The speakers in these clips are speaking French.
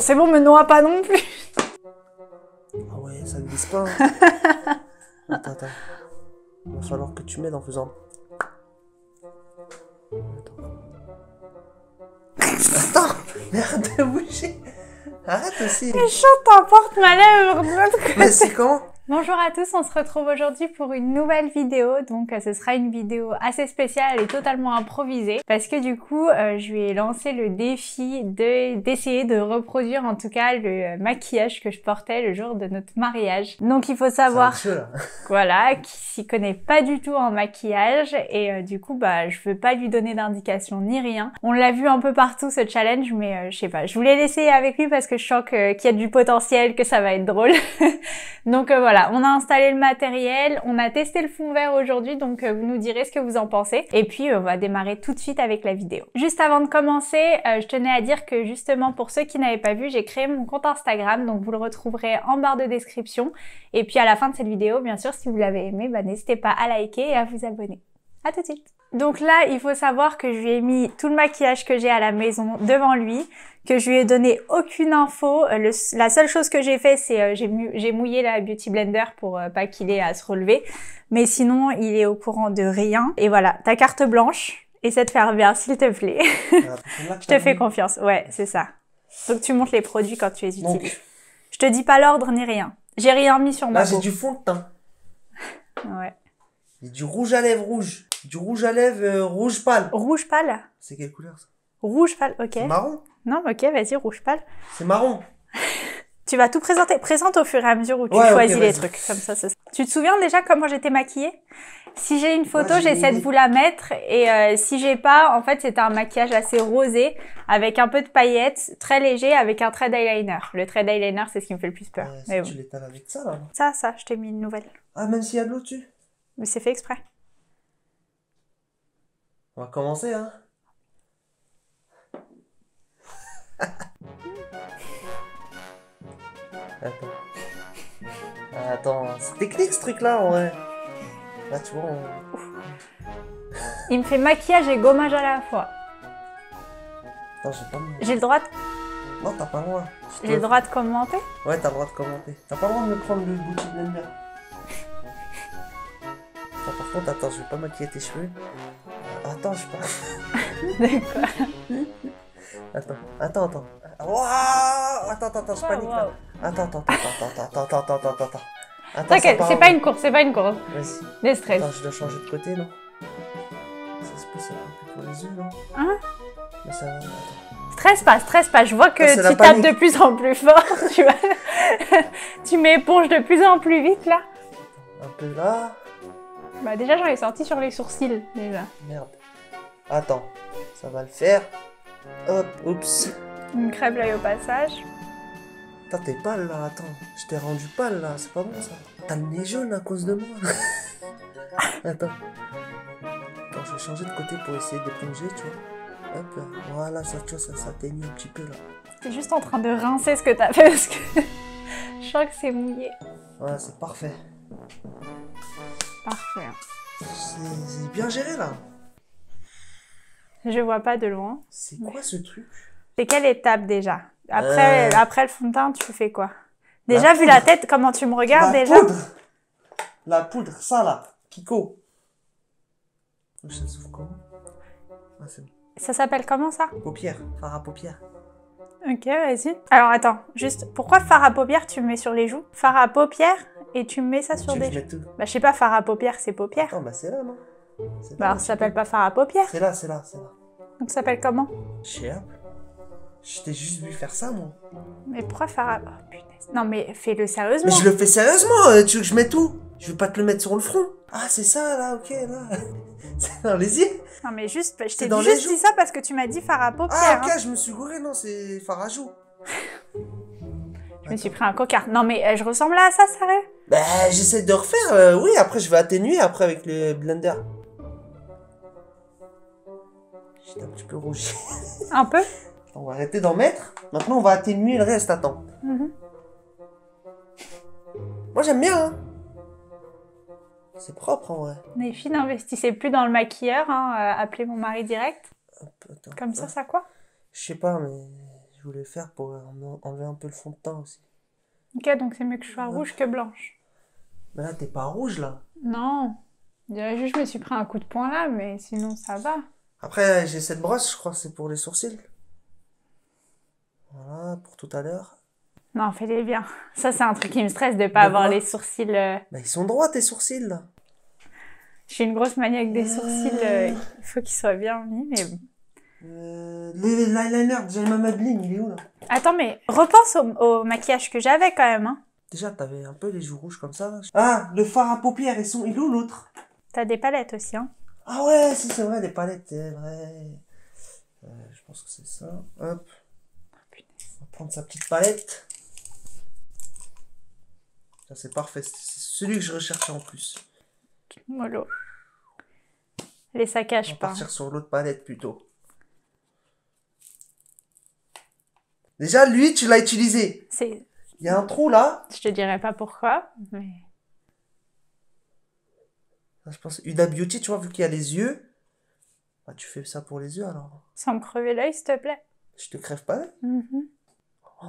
c'est bon, me noie pas non plus. Ah ouais, ça glisse pas. Attends, attends. Il va falloir que tu m'aides en faisant... Attends, mais arrête de bouger. Arrête aussi. Les chants t'emportent ma lèvre de l'autre côté. Mais c'est comment? Bonjour à tous, on se retrouve aujourd'hui pour une nouvelle vidéo. Donc ce sera une vidéo assez spéciale et totalement improvisée parce que du coup je lui ai lancé le défi d'essayer de reproduire en tout cas le maquillage que je portais le jour de notre mariage. Donc il faut savoir voilà, qui s'y connaît pas du tout en maquillage et du coup bah je veux pas lui donner d'indication ni rien. On l'a vu un peu partout ce challenge mais je sais pas, je voulais l'essayer avec lui parce que je sens qu'il y a du potentiel, que ça va être drôle. Donc voilà, on a installé le matériel, on a testé le fond vert aujourd'hui, donc vous nous direz ce que vous en pensez. Et puis on va démarrer tout de suite avec la vidéo. Juste avant de commencer, je tenais à dire que justement pour ceux qui n'avaient pas vu, j'ai créé mon compte Instagram, donc vous le retrouverez en barre de description. Et puis à la fin de cette vidéo, bien sûr, si vous l'avez aimé, bah, n'hésitez pas à liker et à vous abonner. À tout de suite. Donc là, il faut savoir que je lui ai mis tout le maquillage que j'ai à la maison devant lui, que je lui ai donné aucune info. La seule chose que j'ai fait, c'est j'ai mouillé la Beauty Blender pour pas qu'il ait à se relever. Mais sinon, il est au courant de rien. Et voilà, ta carte blanche, essaie de faire bien, s'il te plaît. Je te fais confiance. Ouais, c'est ça. Donc tu montres les produits quand tu les utilises. Donc, je te dis pas l'ordre ni rien. J'ai rien mis sur ma peau. Là, j'ai du fond de teint. Ouais. J'ai du rouge à lèvres rouge. Du rouge à lèvres rouge pâle. Rouge pâle? C'est quelle couleur ça? Rouge pâle, ok. C'est marron? Non, ok, vas-y, rouge pâle. C'est marron. Tu vas tout présenter. Présente au fur et à mesure où tu choisis les trucs. Comme ça, c'est ça. Tu te souviens déjà comment j'étais maquillée? Si j'ai une photo, j'essaie de vous la mettre. Et si j'ai pas, en fait, c'était un maquillage assez rosé, avec un peu de paillettes, très léger, avec un trait d'eyeliner. Le trait d'eyeliner, c'est ce qui me fait le plus peur. Mais bon. Tu l'étales avec ça, là? Ça, je t'ai mis une nouvelle. Ah, même s'il y a de l'eau dessus? Mais c'est fait exprès. On va commencer, hein. Attends, c'est technique ce truc-là, en vrai. Là, tu vois, Il me fait maquillage et gommage à la fois. Attends, j'ai pas... J'ai le droit de... Non, t'as pas le droit. J'ai le droit de commenter? Ouais, t'as le droit de commenter. T'as pas le droit de me prendre le Beauty Blender. Attends, par contre, attends, je vais pas maquiller tes cheveux. Attends, je sais pas. D'accord. Attends. Waouh! Attends, je panique là. Attends. T'inquiète, c'est pas une course, Vas-y. Des stress. Attends, je dois changer de côté, non? Ça se passe un peu pour les yeux, non? Hein? Mais ça va, Stresse pas. Je vois que tu tapes de plus en plus fort, tu vois. Tu m'éponges de plus en plus vite, là. Un peu là. Bah déjà, j'en ai sorti sur les sourcils, déjà. Merde. Attends, ça va le faire. Hop, oups. Une crève l'œil au passage. Attends, t'es pâle là, attends. Je t'ai rendu pâle là, c'est pas bon ça. T'as le nez jaune à cause de moi. Attends, je vais changer de côté pour essayer d'éponger, tu vois. Hop là, voilà, ça, tu vois, ça s'atteigne un petit peu là. T'es juste en train de rincer ce que t'as fait parce que je sens que c'est mouillé. Voilà, c'est parfait. Parfait. C'est bien géré là. Je vois pas de loin. C'est quoi ce truc? C'est quelle étape déjà? Après le fond de teint, tu fais quoi? Déjà, vu la tête, comment tu me regardes déjà? La poudre, ça là, Kiko. Ça s'ouvre comment? Ah, c'est bon. Ça s'appelle comment ça? Paupières, fard à paupières. Ok, vas-y. Alors attends, juste, pourquoi fard à paupières tu me mets sur les joues? Fard à paupières et tu me mets ça sur des joues? Bah je sais pas, fard à paupières c'est paupières. Non, bah c'est là, non? Bah alors ça s'appelle pas fard à paupières. C'est là. Donc ça s'appelle comment? Je sais pas. Je t'ai juste vu faire ça, moi. Mais pourquoi fard à... Oh punaise. Non mais fais-le sérieusement. Mais je le fais sérieusement, tu veux que je mette où? Je veux pas te le mettre sur le front. Ah, c'est ça, là, ok, là. C'est dans les yeux. Non mais juste, je t'ai juste dit ça parce que tu m'as dit fard à paupières. Ah ok, je me suis gouré, non, c'est fard à joues. Je me suis pris un cocard. Non mais je ressemble à ça, sérieux? Bah j'essaie de refaire, oui, après je vais atténuer après avec le blender. J'étais un petit peu rougi. Un peu? On va arrêter d'en mettre. Maintenant on va atténuer le reste, attends. Moi j'aime bien, hein. C'est propre en vrai. Les filles n'investissaient plus dans le maquilleur, hein, appelez mon mari direct. Hop, attends. Comme ça quoi? Je sais pas, mais je voulais faire pour enlever un peu le fond de teint aussi. Ok, donc c'est mieux que je sois rouge que blanche. Mais là, t'es pas rouge, là. Non. Je dirais juste que je me suis pris un coup de poing là, mais sinon ça va. Après, j'ai cette brosse, je crois que c'est pour les sourcils. Voilà, pour tout à l'heure. Non, fais-les bien. Ça, c'est un truc qui me stresse de pas De avoir quoi les sourcils. Bah, ils sont droits, tes sourcils, là. Je suis une grosse maniaque des sourcils. Il faut qu'ils soient bien mis, mais bon. L'eyeliner de Jelma Madeline, il est où, là? Attends, mais repense au maquillage que j'avais quand même. Hein. Déjà, t'avais un peu les joues rouges comme ça, là. Ah, le fard à paupières, il est où, l'autre? T'as des palettes aussi, hein. Ah ouais, si, c'est vrai, les palettes, c'est vrai. Je pense que c'est ça. Hop. On va prendre sa petite palette. Ça, c'est parfait. C'est celui que je recherchais en plus. Mollo. Les saccages On va pas. partir sur l'autre palette plutôt. Déjà, lui, tu l'as utilisé. C'est... Il y a un trou là. Je te dirai pas pourquoi, mais... Je pense Huda Beauty, tu vois, vu qu'il y a les yeux. Bah, tu fais ça pour les yeux alors. Sans me crever l'œil, s'il te plaît. Je te crève pas. Oh.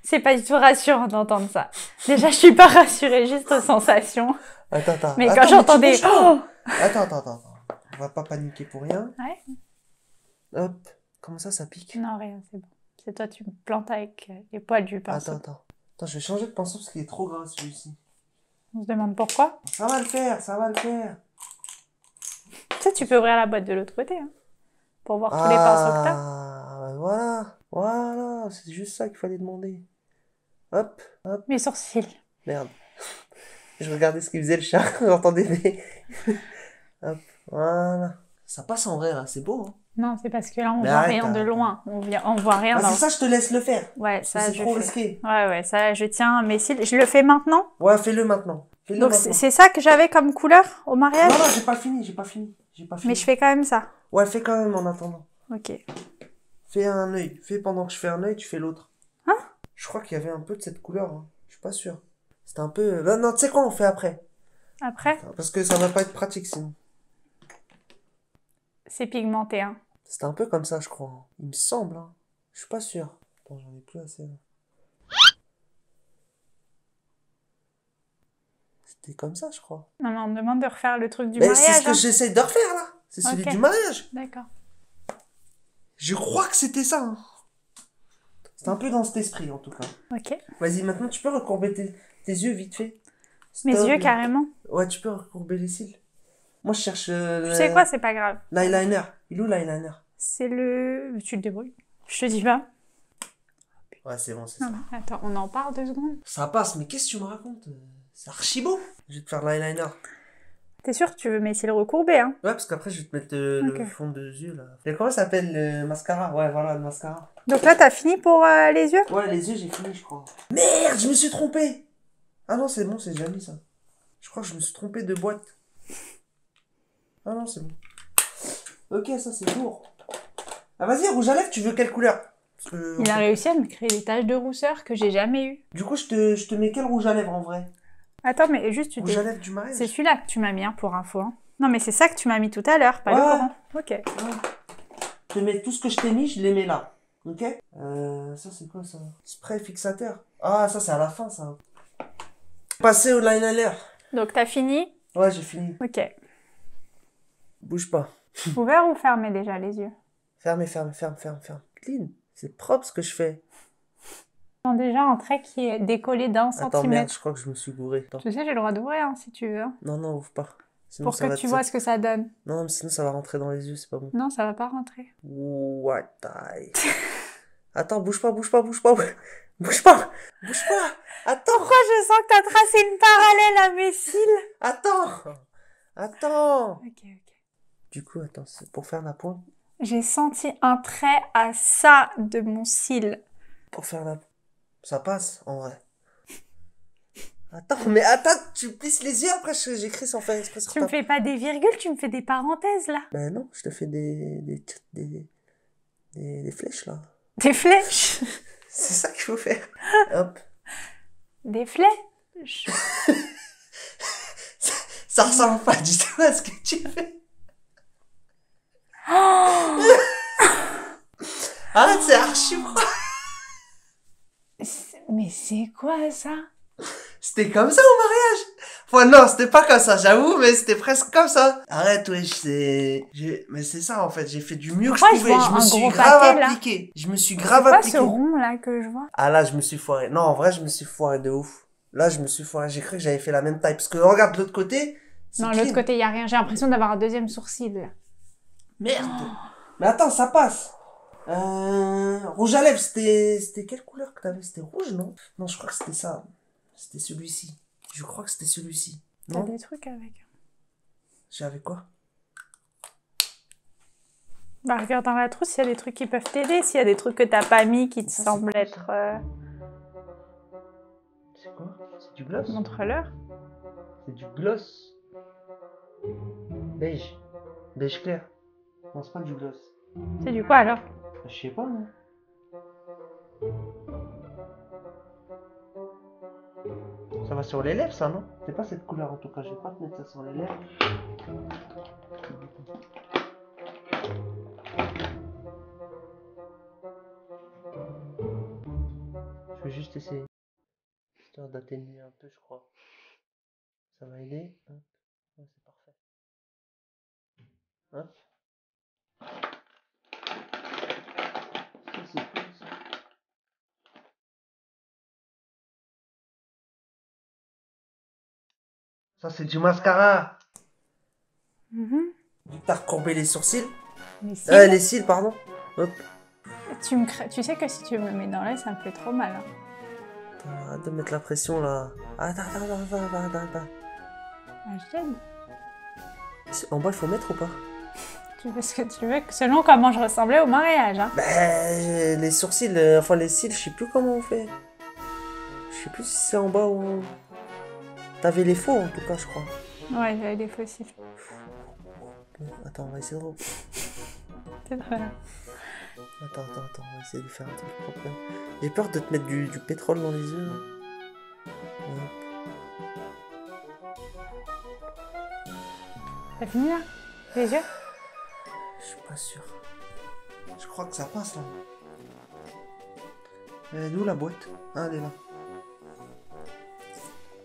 C'est pas du tout rassurant d'entendre ça. Déjà, je suis pas rassurée, juste aux sensations. Attends. Mais Attends, quand j'entendais... Oh attends. On va pas paniquer pour rien. Ouais. Hop. Comment ça pique? Non, rien, c'est bon. C'est toi, tu me plantes avec les poils du pinceau. Attends, je vais changer de pinceau parce qu'il est trop gras celui-ci. On se demande pourquoi. Ça va le faire. Tu sais, tu peux ouvrir la boîte de l'autre côté, hein, pour voir tous les pinceaux que t'as. Ah, voilà, c'est juste ça qu'il fallait demander. Hop. Mes sourcils. Merde. Je regardais ce qu'il faisait le chat, j'entendais des... Hop, voilà. Ça passe en vrai, là, c'est beau, hein. Non, c'est parce que là, on Mais voit arrête, rien de arrête. loin. On voit rien. Ah, c'est ça, je te laisse le faire. Ouais, ça, C'est je trop fais. risqué. Ouais, ça, je tiens mes cils. Je le fais maintenant. Ouais, fais-le maintenant. Donc, c'est ça que j'avais comme couleur au mariage? Non, j'ai pas fini. Mais je fais quand même ça. Ouais, fais quand même en attendant. Ok. Fais un œil. Fais pendant que je fais un œil, tu fais l'autre. Hein? Je crois qu'il y avait un peu de cette couleur, hein. Je suis pas sûr. C'était un peu... Non, tu sais quoi, on fait après. Après? Parce que ça va pas être pratique sinon. C'est pigmenté, hein. C'était un peu comme ça, je crois. Hein. Il me semble, hein. Je suis pas sûr. Attends, j'en ai plus assez, là. C'était comme ça, je crois. Non, mais on me demande de refaire le truc du Mais mariage. c'est ce que hein. j'essaie de refaire, là. C'est celui Ok. du mariage. D'accord. Je crois que c'était ça. Hein. C'était un peu dans cet esprit, en tout cas. Ok. Vas-y, maintenant, tu peux recourber tes yeux vite fait. Mes Stop. yeux, carrément. Ouais, tu peux recourber les cils. Moi, je cherche... Tu sais quoi, c'est pas grave. L'eyeliner. Il est où l'eyeliner? C'est le... Tu te débrouilles. Je te dis pas. Ouais, c'est bon, c'est Non, ça. non, attends, on en parle 2 secondes. Ça passe, mais qu'est-ce que tu me racontes? C'est archi beau. Je vais te faire l'eyeliner. T'es sûr que tu veux mes cils recourbés, hein? Ouais, parce qu'après, je vais te mettre le Ok. fond de yeux, là. Et comment ça s'appelle, le mascara? Ouais, voilà, le mascara. Donc là, t'as fini pour les yeux? Ouais, les yeux, j'ai fini, je crois. Merde, je me suis trompé. Ah non, c'est bon, c'est déjà mis, ça. Je crois que je me suis trompé de boîte. Ah non, c'est bon. Ok, ça, c'est lourd. Ah, vas-y, rouge à lèvres, tu veux quelle couleur? Parce que, Il a réussi à me créer des taches de rousseur que j'ai jamais eues. Du coup, je te mets quel rouge à lèvres, en vrai? Attends, mais juste, tu Rouge t'es... à lèvres du mariage? C'est celui-là que tu m'as mis, hein, pour info. Hein. Non, mais c'est ça que tu m'as mis tout à l'heure, pas Ouais. le courant. Ok. Ouais. Je te mets tout ce que je t'ai mis, je les mets là. Ok? Ça, c'est quoi, ça? Spray fixateur. Ah, ça, c'est à la fin, ça. Passer au liner. Donc, t'as fini? Ouais, j'ai fini. Ok. Bouge pas. Ouvert ou fermé déjà les yeux? Ferme. Clean. C'est propre ce que je fais. Ils ont déjà un trait qui est décollé d'1 Attends, merde, centimètre. je crois que je me suis gouré. Attends. Tu sais, j'ai le droit d'ouvrir hein, si tu veux. Hein, Non, ouvre pas. Sinon, pour ça que va tu te- vois ce que ça donne. Non, mais sinon ça va rentrer dans les yeux, c'est pas bon. Non, ça va pas rentrer. What the... Attends, bouge pas. Bouge pas. Attends. Pourquoi je sens que t'as tracé une parallèle à mes cils? Attends. Ok. Du coup, attends, c'est pour faire la pointe. J'ai senti un trait à ça de mon cil. Pour faire la... Ça passe, en vrai. Attends, tu plisses les yeux, après j'écris sans faire exprès sur Tu me fais pas des virgules, tu me fais des parenthèses là. Ben non, je te fais des flèches, là. Des flèches. C'est ça qu'il faut faire. Hop. Des flèches. Ça ressemble pas du tout à ce que tu fais. Oh Arrête, c'est archi froid. Mais c'est quoi ça? C'était comme ça au mariage. Enfin, non, c'était pas comme ça, j'avoue, mais c'était presque comme ça. Arrête, ouais, mais c'est ça, en fait. J'ai fait du mieux que je Pourquoi je pouvais. vois Je me un suis gros grave pâté, là? appliqué. Je me suis C'est grave quoi appliqué. ce rond là que je vois? Ah, là, je me suis foiré. Non, en vrai, je me suis foiré de ouf. Là, je me suis foiré. J'ai cru que j'avais fait la même taille. Parce que regarde de l'autre côté. C'est Non, clean. l'autre côté, il y a rien. J'ai l'impression d'avoir un deuxième sourcil là. Merde. Mais attends, ça passe. Rouge à lèvres, c'était quelle couleur que t'avais? C'était rouge, non? Non, je crois que c'était ça. C'était celui-ci. Je crois que c'était celui-ci. T'as Non? des trucs avec. J'avais quoi? Bah, regarde dans la trousse s'il y a des trucs qui peuvent t'aider, s'il y a des trucs que t'as pas mis qui te Ça, c'est semblent quoi, être. C'est quoi? C'est du gloss? Montre-leur. C'est du gloss. Beige. Beige clair. Non, c'est pas du gloss. C'est du quoi alors? Je sais pas, moi. Ça va sur les lèvres, ça, non? C'est pas cette couleur, en tout cas. Je vais pas te mettre ça sur les lèvres. Je vais juste essayer. Histoire d'atténuer un peu, je crois. Ça va aider. Hop. Ouais, c'est parfait. Hop. Ça, c'est cool, ça. Ça, c'est du mascara. T'as recourbé les sourcils. Les cils, pardon. Hop. Tu sais que si tu me le mets dans l'œil, ça me fait trop mal. Hein. Arrête de mettre la pression, là. Attends. Ah, je t'aide. En bas, il faut mettre ou pas? Tu fais ce que tu veux, selon comment je ressemblais au mariage. Hein. Ben, les sourcils, enfin les cils, je sais plus comment on fait. Je sais plus si c'est en bas ou en haut. T'avais les faux, en tout cas, je crois. Ouais, j'avais des fossiles. Attends, on va essayer de... C'est très bien. Attends, on va essayer de faire un truc propre. J'ai peur de te mettre du pétrole dans les yeux. Là. T'as fini là? Les yeux? Je suis pas sûr. Je crois que ça passe là. Elle est où la boîte? Ah, elle est là.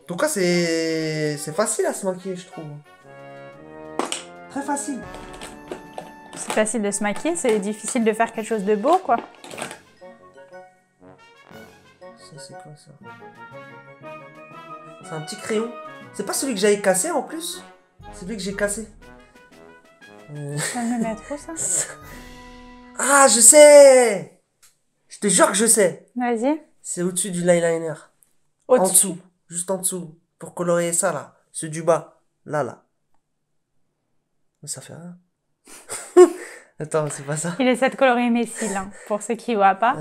En tout cas, c'est facile à se maquiller, je trouve. Très facile. C'est facile de se maquiller, c'est difficile de faire quelque chose de beau, quoi. Ça, c'est quoi ça? C'est un petit crayon. C'est pas celui que j'avais cassé en plus? C'est celui que j'ai cassé. Ça me met trop, ça. Ah, je sais! Je te jure que je sais. Vas-y. C'est au-dessus du eyeliner. En dessous. Juste en dessous. Pour colorier ça, là. Ceux du bas. Là. Mais ça fait rien. Attends, c'est pas ça. Il essaie de colorier mes cils, hein, pour ceux qui voient pas.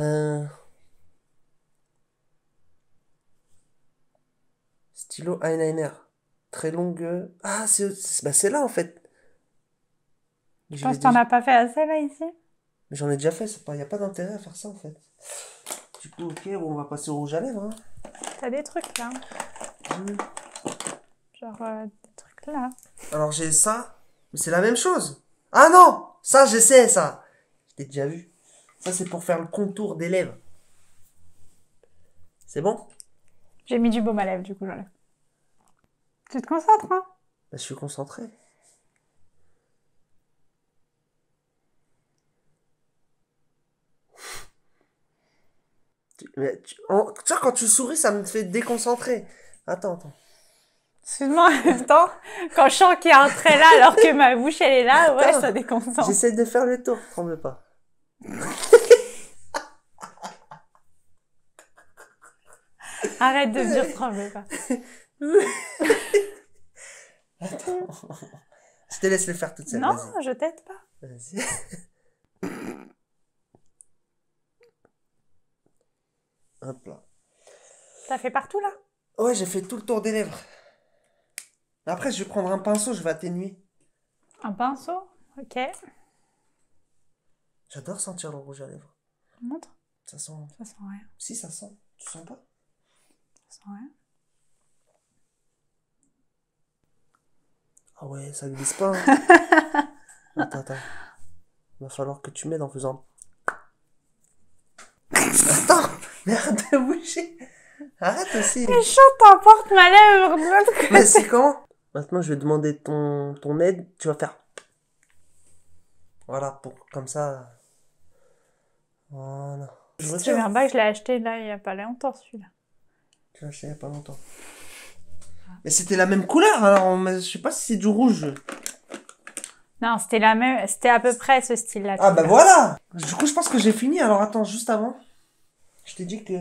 Stylo eyeliner. Très longue. Ah, c'est là, en fait. Je pense que t'en as pas fait assez, là, ici. Mais j'en ai déjà fait. Y a pas d'intérêt à faire ça, en fait. Du coup, ok, bon, on va passer au rouge à lèvres. Hein. T'as des trucs, là. Genre, des trucs là. Alors, j'ai ça. Mais c'est la même chose. Ah non! Ça, je sais, ça. Je t'ai déjà vu. Ça, c'est pour faire le contour des lèvres. C'est bon? J'ai mis du baume à lèvres, du coup, j'enlève. Tu te concentres, hein? Bah, je suis concentré. Tu vois, quand tu souris, ça me fait déconcentrer. Attends. Excuse-moi, en même temps, quand je sens qu'il y a un trait là alors que ma bouche elle est là, ouais, Attends, ça déconcentre. J'essaie de faire le tour, tremble pas. Arrête de me dire tremble pas. Attends. Je te laisse le faire toute seule. Non, vas-y. je t'aide pas. Vas-y. Hop là. T'as fait partout là? Ouais, j'ai fait tout le tour des lèvres. Après, je vais prendre un pinceau, je vais atténuer. Un pinceau? Ok. J'adore sentir le rouge à lèvres. Montre. Ça sent... Ça sent rien. Si, ça sent. Tu sens pas? Ça sent rien. Ah ouais, ça glisse pas. Hein. Attends. Va falloir que tu m'aides en faisant... Attends, mais arrête de bouger. Arrête aussi. Mais je t'emporte ma lèvre de l'autre côté. Mais c'est comment? Maintenant, je vais demander ton aide. Tu vas faire. Voilà, pour comme ça. Voilà. Je Je me retire. souviens pas que je l'ai acheté là il y a pas longtemps celui-là. Je l'ai acheté il y a pas longtemps. Mais c'était la même couleur, alors je sais pas si c'est du rouge. Non, c'était la même, c'était à peu près ce style-là. Ah bah voilà. Du coup, je pense que j'ai fini. Alors attends, juste avant, je t'ai dit que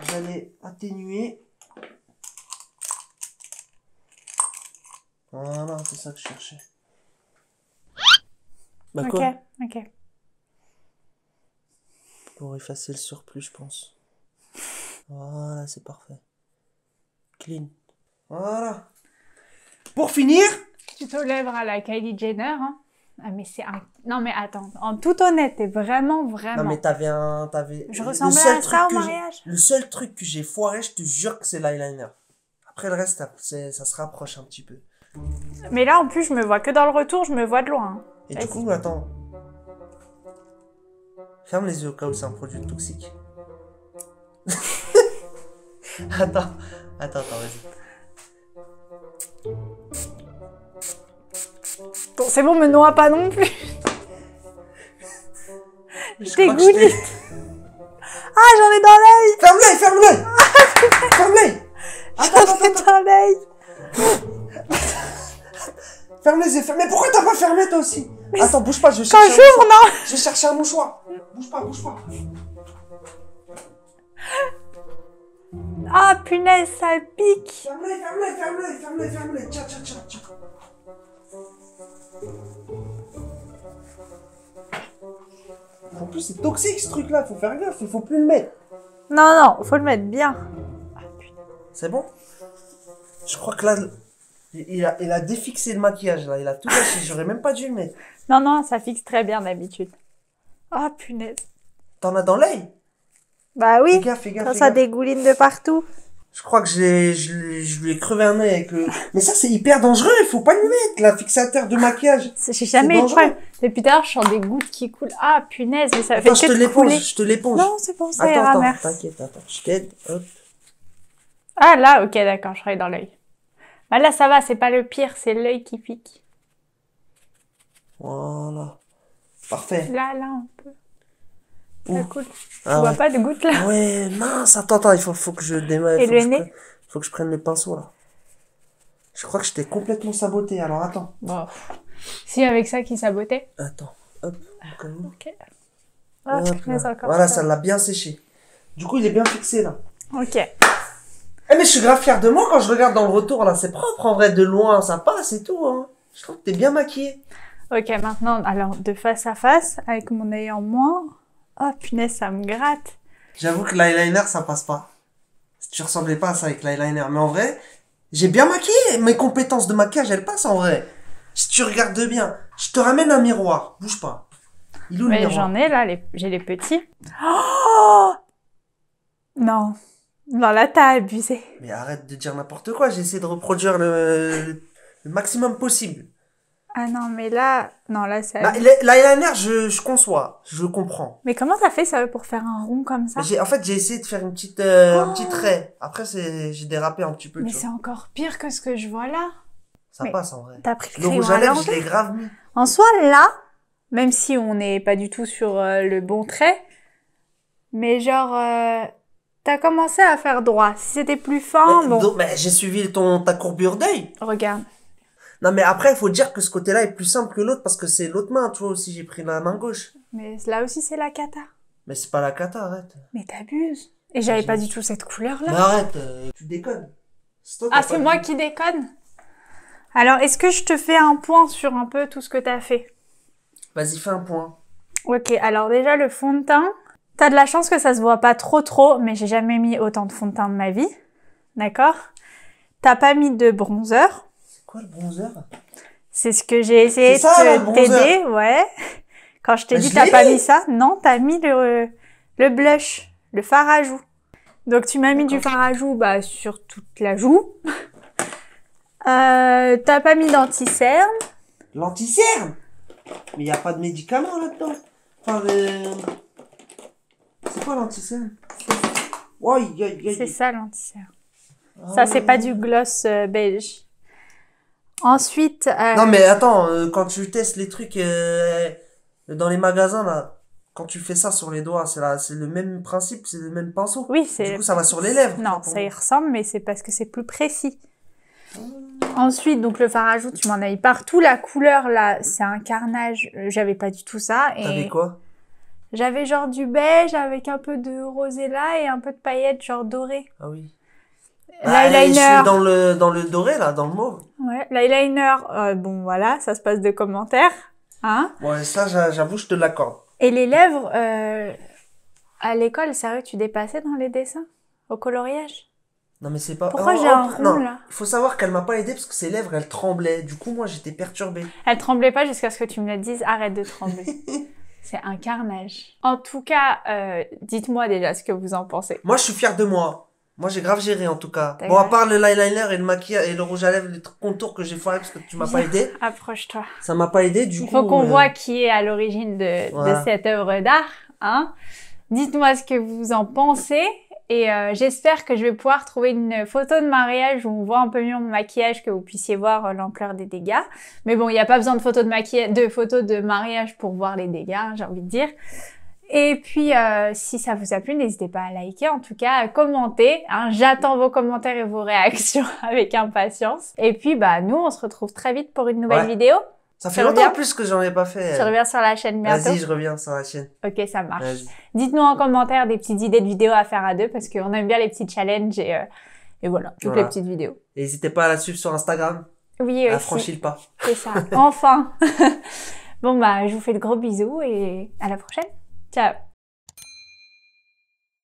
j'allais atténuer. Voilà, c'est ça que je cherchais. Bah Ok, quoi? ok. Pour effacer le surplus, je pense. Voilà, c'est parfait. Clean. Voilà. Pour finir, Tu te lèvres à la Kylie Jenner, hein. Ah mais c'est un... Non mais attends, en toute honnêteté, vraiment. non mais t'avais. Je le ressemblais seul à truc ça au que j'ai- mariage. Le seul truc que j'ai foiré, je te jure que c'est l'eyeliner. Après le reste, ça se rapproche un petit peu. Mais là en plus, je me vois que dans le retour, je me vois de loin. Et Vas-y. du coup, attends. Ferme les yeux au cas où c'est un produit toxique. Attends, vas-y. Bon, c'est bon, me noie pas non plus. Je crois que t'égouline. Ah, j'en ai dans l'œil. Ferme-l'œil Ferme-l'œil J'en ai dans l'œil. Ferme les yeux, mais pourquoi t'as pas fermé toi aussi? Attends, bouge pas, je vais Quand chercher un j'ouvre, mouchoir. non. Je vais chercher un mouchoir. Bouge pas. Ah, punaise, ça pique. Ferme-l'œil. Tiens. En plus, c'est toxique ce truc-là, faut faire gaffe, il faut plus le mettre. Non, faut le mettre bien. Ah, putain. C'est bon? Je crois que là, il a défixé le maquillage, là. Il a tout lâché, j'aurais même pas dû le mettre. Non, ça fixe très bien d'habitude. Ah, punaise. T'en as dans l'œil? Bah oui, Fais quand gaffe. ça dégouline de partout. Je crois que je lui ai crevé un œil avec le... Mais ça, c'est hyper dangereux, il faut pas le mettre, la fixateur de maquillage. J'ai jamais eu de dangereux. problème. Depuis tout à l'heure, je sens des gouttes qui coulent. Ah, punaise, mais ça Attends, fait je que te de couler. l'éponge, je te l'éponge. Non, c'est bon, ça ira, Attends, merci. t'inquiète, attends, je t'aide, hop. Ah, là, ok, d'accord, je travaille dans l'œil. Bah là, ça va, c'est pas le pire, c'est l'œil qui pique. Voilà. Parfait. Là, on peut. Ça Ouh. coule. Ah Tu vois ouais. pas de gouttes là? Ouais, mince, attends, il faut que je démarre. Et le nez? Faut que je prenne le pinceau, là. Je crois que je t'ai complètement saboté, alors attends. Bon. Si, avec ça qui sabotait. Attends, hop, au cas où. Ok. Ah, Hop, punaise, là. encore Voilà, ça l'a bien séché. Du coup, il est bien fixé, là. Ok. Eh, mais je suis grave fier de moi quand je regarde dans le retour, là. C'est propre, en vrai, de loin, ça passe et tout, hein. Je trouve que t'es bien maquillée. Ok, maintenant, alors, de face à face, avec mon œil en moins. Oh, punaise, ça me gratte. J'avoue que l'eyeliner, ça passe pas. Tu ressemblais pas à ça avec l'eyeliner. Mais en vrai, j'ai bien maquillé. Mes compétences de maquillage, elles passent en vrai. Si tu regardes bien, je te ramène un miroir. Bouge pas. Il est où le Mais miroir? j'en ai là, j'ai les petits. Oh non. Non, là, t'as abusé. Mais arrête de dire n'importe quoi. J'ai essayé de reproduire le maximum possible. Ah non, mais là... Non, là, c'est... Bah, l'eyeliner, je conçois. Je comprends. Mais comment t'as fait ça pour faire un rond comme ça? En fait, j'ai essayé de faire un petit trait. Après, j'ai dérapé un petit peu. Mais tu c'est vois. encore pire que ce que je vois là. Ça mais passe en vrai. T'as pris le Le crayon rouge à à lèvres, je l'envers. l'ai grave mis. En soi, là, même si on n'est pas du tout sur le bon trait, mais genre, t'as commencé à faire droit. Si c'était plus fin, bon... Mais j'ai suivi ta courbure d'œil. Regarde. Non, mais après, il faut dire que ce côté-là est plus simple que l'autre parce que c'est l'autre main, tu vois, aussi, j'ai pris la main gauche. Mais là aussi, c'est la cata. Mais c'est pas la cata, arrête. Mais t'abuses. Et j'avais pas du tout cette couleur-là. Mais arrête, tu déconnes. Toi, Ah, c'est moi qui déconne. Alors, est-ce que je te fais un point sur un peu tout ce que t'as fait? Vas-y, fais un point. Ok, alors déjà, le fond de teint. T'as de la chance que ça se voit pas trop, mais j'ai jamais mis autant de fond de teint de ma vie. D'accord? T'as pas mis de bronzer. C'est quoi le bronzer? C'est ce que j'ai essayé C'est ça, le de bronzer. t'aider, ouais. Quand je t'ai Mais dit je t'as l'ai pas mis. mis ça, non, t'as mis le blush, le fard à joues. Donc tu m'as mis du fard à joues bah, sur toute la joue. T'as pas mis d'anti-cerne. L'anti-cerne? Mais y a pas de médicaments là-dedans. Enfin, C'est quoi l'anti-cerne? Ouais, C'est ça l'anti-cerne. Ça, c'est pas du gloss beige. Ensuite... Non, mais attends, quand tu testes les trucs dans les magasins, là, quand tu fais ça sur les doigts, c'est le même principe, c'est le même pinceau. Oui, c'est... Du coup, ça va sur les lèvres. Non, ça y ressemble, mais c'est parce que c'est plus précis. Ensuite, donc le fard à joues, tu m'en as eu partout. La couleur, là, c'est un carnage. J'avais pas du tout ça. T'avais quoi? J'avais genre du beige avec un peu de rosé là et un peu de paillettes genre dorées. Ah oui. L'eyeliner. Je suis dans le doré, là, dans le mauve. Ouais, l'eyeliner, bon voilà, ça se passe de commentaires. Hein? Ouais, ça, j'avoue, je te l'accorde. Et les lèvres, à l'école, sérieux, tu dépassais dans les dessins? Au coloriage? Non, mais c'est pas... Pourquoi j'ai un rond, là? Il faut savoir qu'elle m'a pas aidé parce que ses lèvres, elles tremblaient. Du coup, moi, j'étais perturbé. Elle tremblait pas jusqu'à ce que tu me le dises, arrête de trembler. C'est un carnage. En tout cas, dites-moi déjà ce que vous en pensez. Moi, je suis fier de moi. Moi, j'ai grave géré, en tout cas. Bon, à part le eyeliner et le maquillage et le rouge à lèvres, les contours que j'ai fait parce que tu m'as pas aidé. Approche-toi. Ça m'a pas aidé, du coup... Il faut qu'on voit qui est à l'origine de cette œuvre d'art. Hein. Dites-moi ce que vous en pensez. Et j'espère que je vais pouvoir trouver une photo de mariage où on voit un peu mieux mon maquillage, que vous puissiez voir l'ampleur des dégâts. Mais bon, il n'y a pas besoin de photos de mariage pour voir les dégâts, hein, j'ai envie de dire. Et puis, si ça vous a plu, n'hésitez pas à liker, en tout cas, à commenter. Hein. J'attends vos commentaires et vos réactions avec impatience. Et puis, bah, nous, on se retrouve très vite pour une nouvelle vidéo. Ça fait longtemps en plus que j'en ai pas fait. Tu reviens sur la chaîne bientôt? Vas-y, je reviens sur la chaîne. Ok, ça marche. Dites-nous en commentaire des petites idées de vidéos à faire à deux parce qu'on aime bien les petits challenges et voilà, toutes les petites vidéos. N'hésitez pas à la suivre sur Instagram. Oui, aussi. Elle franchit le pas. C'est ça, enfin. Bon, bah, je vous fais de gros bisous et à la prochaine. Ciao.